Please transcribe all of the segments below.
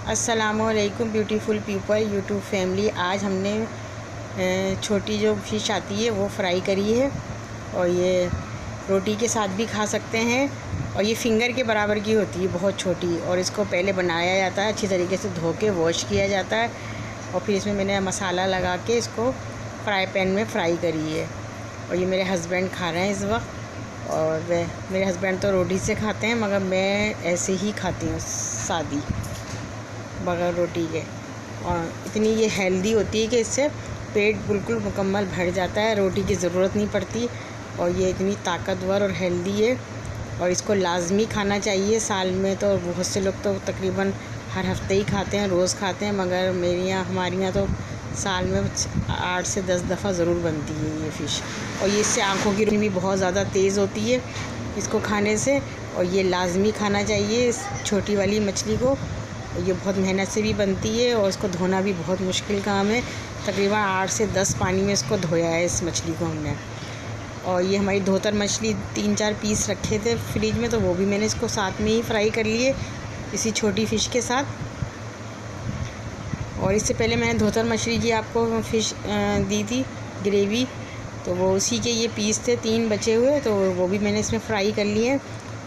अस्सलामुअलैकुम beautiful people YouTube family. आज हमने छोटी जो फ़िश आती है वो फ्राई करी है और ये रोटी के साथ भी खा सकते हैं। और ये फिंगर के बराबर की होती है, बहुत छोटी। और इसको पहले बनाया जाता है, अच्छी तरीके से धो के वॉश किया जाता है और फिर इसमें मैंने मसाला लगा के इसको फ्राई पैन में फ्राई करी है। और ये मेरे हस्बैंड खा रहे हैं इस वक्त। और मेरे हस्बैंड तो रोटी से खाते हैं, मगर मैं ऐसे ही खाती हूँ सादी, बगैर रोटी के। और इतनी ये हेल्दी होती है कि इससे पेट बिल्कुल मुकम्मल भर जाता है, रोटी की ज़रूरत नहीं पड़ती। और ये इतनी ताकतवर और हेल्दी है और इसको लाजमी खाना चाहिए। साल में तो बहुत से लोग तो तकरीबन हर हफ्ते ही खाते हैं, रोज़ खाते हैं, मगर हमारे यहाँ तो साल में 8 से 10 दफ़ा ज़रूर बनती है ये फ़िश। और ये इससे आँखों की रोशनी भी बहुत ज़्यादा तेज़ होती है इसको खाने से। और ये लाजमी खाना चाहिए इस छोटी वाली मछली को। ये बहुत मेहनत से भी बनती है और इसको धोना भी बहुत मुश्किल काम है। तकरीबन 8 से 10 पानी में इसको धोया है इस मछली को हमने। और ये हमारी धोतर मछली 3-4 पीस रखे थे फ्रिज में, तो वो भी मैंने इसको साथ में ही फ्राई कर लिए इसी छोटी फ़िश के साथ। और इससे पहले मैंने धोतर मछली की आपको फ़िश दी थी ग्रेवी, तो वो उसी के ये पीस थे 3 बचे हुए, तो वो भी मैंने इसमें फ्राई कर लिए।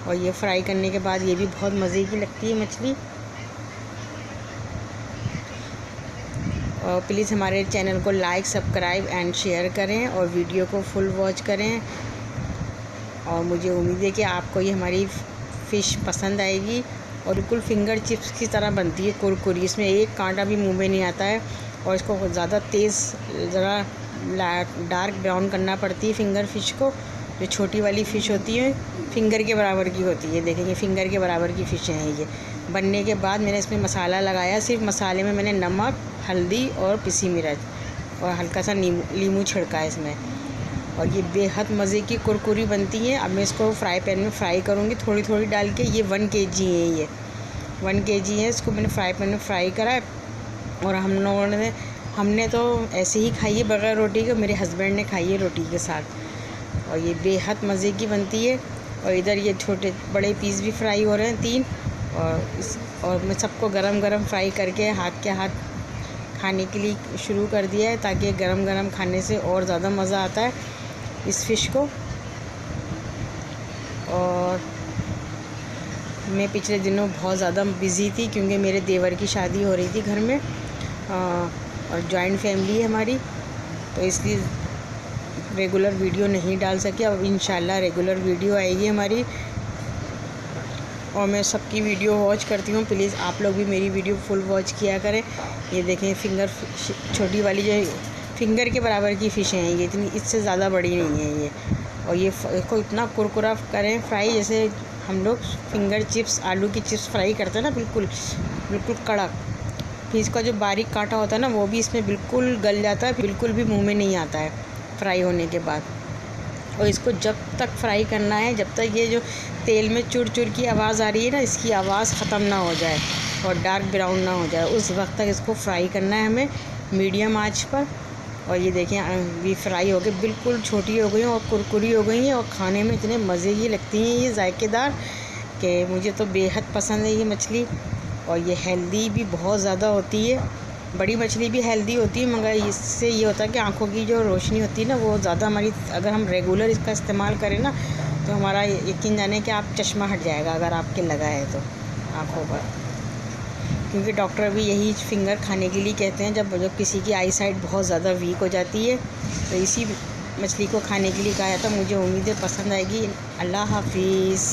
और ये फ्राई करने के बाद ये भी बहुत मज़े की लगती है मछली। और प्लीज़ हमारे चैनल को लाइक, सब्सक्राइब एंड शेयर करें और वीडियो को फुल वॉच करें। और मुझे उम्मीद है कि आपको ये हमारी फ़िश पसंद आएगी। और बिल्कुल फिंगर चिप्स की तरह बनती है, कुरकुरी। इसमें एक कांटा भी मुंह में नहीं आता है। और इसको ज़्यादा तेज़ ज़रा डार्क ब्राउन करना पड़ती है फिंगर फ़िश को। जो छोटी वाली फ़िश होती है फिंगर के बराबर की होती है। देखेंगे फिंगर के बराबर की फ़िश हैं ये। बनने के बाद मैंने इसमें मसाला लगाया। सिर्फ मसाले में मैंने नमक, हल्दी और पिसी मिर्च और हल्का सा नींबू छिड़का है इसमें। और ये बेहद मज़े की कुरकुरी बनती है। अब मैं इसको फ्राई पैन में फ्राई करूँगी थोड़ी थोड़ी डाल के। ये 1 kg है, ये 1 kg है। इसको मैंने फ्राई पैन में फ्राई करा है। और हमने तो ऐसे ही खाई है बगैर रोटी के, मेरे हस्बैंड ने खाई है रोटी के साथ। और ये बेहद मज़े की बनती है। और इधर ये छोटे बड़े पीस भी फ्राई हो रहे हैं 3। और मैं सबको गरम गरम फ्राई करके हाथ के हाथ खाने के लिए शुरू कर दिया है, ताकि गरम गरम खाने से और ज़्यादा मज़ा आता है इस फ़िश को। और मैं पिछले दिनों बहुत ज़्यादा बिज़ी थी, क्योंकि मेरे देवर की शादी हो रही थी घर में। और जॉइंट फैमिली है हमारी, तो इसलिए रेगुलर वीडियो नहीं डाल सके। अब इंशाल्लाह रेगुलर वीडियो आएगी हमारी। और मैं सबकी वीडियो वॉच करती हूँ, प्लीज़ आप लोग भी मेरी वीडियो फुल वॉच किया करें। ये देखें फिंगर छोटी वाली जो फिंगर के बराबर की फ़िश हैं ये, इतनी इससे ज़्यादा बड़ी नहीं है ये। और ये इसको इतना कुरकुरा करें फ्राई, जैसे हम लोग फिंगर चिप्स, आलू की चिप्स फ्राई करते हैं ना, बिल्कुल बिल्कुल कड़क। फिर इसका जो बारीक कांटा होता है ना, वो भी इसमें बिल्कुल गल जाता है, बिल्कुल भी मुँह में नहीं आता है फ्राई होने के बाद। और इसको जब तक फ्राई करना है, जब तक ये जो तेल में चुर चुर की आवाज़ आ रही है ना, इसकी आवाज़ ख़त्म ना हो जाए और डार्क ब्राउन ना हो जाए, उस वक्त तक इसको फ्राई करना है हमें मीडियम आंच पर। और ये देखें अभी फ्राई हो गई, बिल्कुल छोटी हो गई और कुरकुरी हो गई हैं। और खाने में इतने मज़े की लगती हैं ये, जायकेदार, कि मुझे तो बेहद पसंद है ये मछली। और ये हेल्दी भी बहुत ज़्यादा होती है। बड़ी मछली भी हेल्दी होती है, मगर इससे ये होता है कि आँखों की जो रोशनी होती है ना, वो ज़्यादा हमारी, अगर हम रेगुलर इसका इस्तेमाल करें ना, तो हमारा यकीन जाने कि आप चश्मा हट जाएगा अगर आपके लगा है तो आँखों पर। क्योंकि डॉक्टर भी यही फिंगर खाने के लिए कहते हैं जब किसी की आई साइट बहुत ज़्यादा वीक हो जाती है, तो इसी मछली को खाने के लिए कहा जाता है। मुझे उम्मीद है पसंद आएगी। अल्लाह हाफिज़।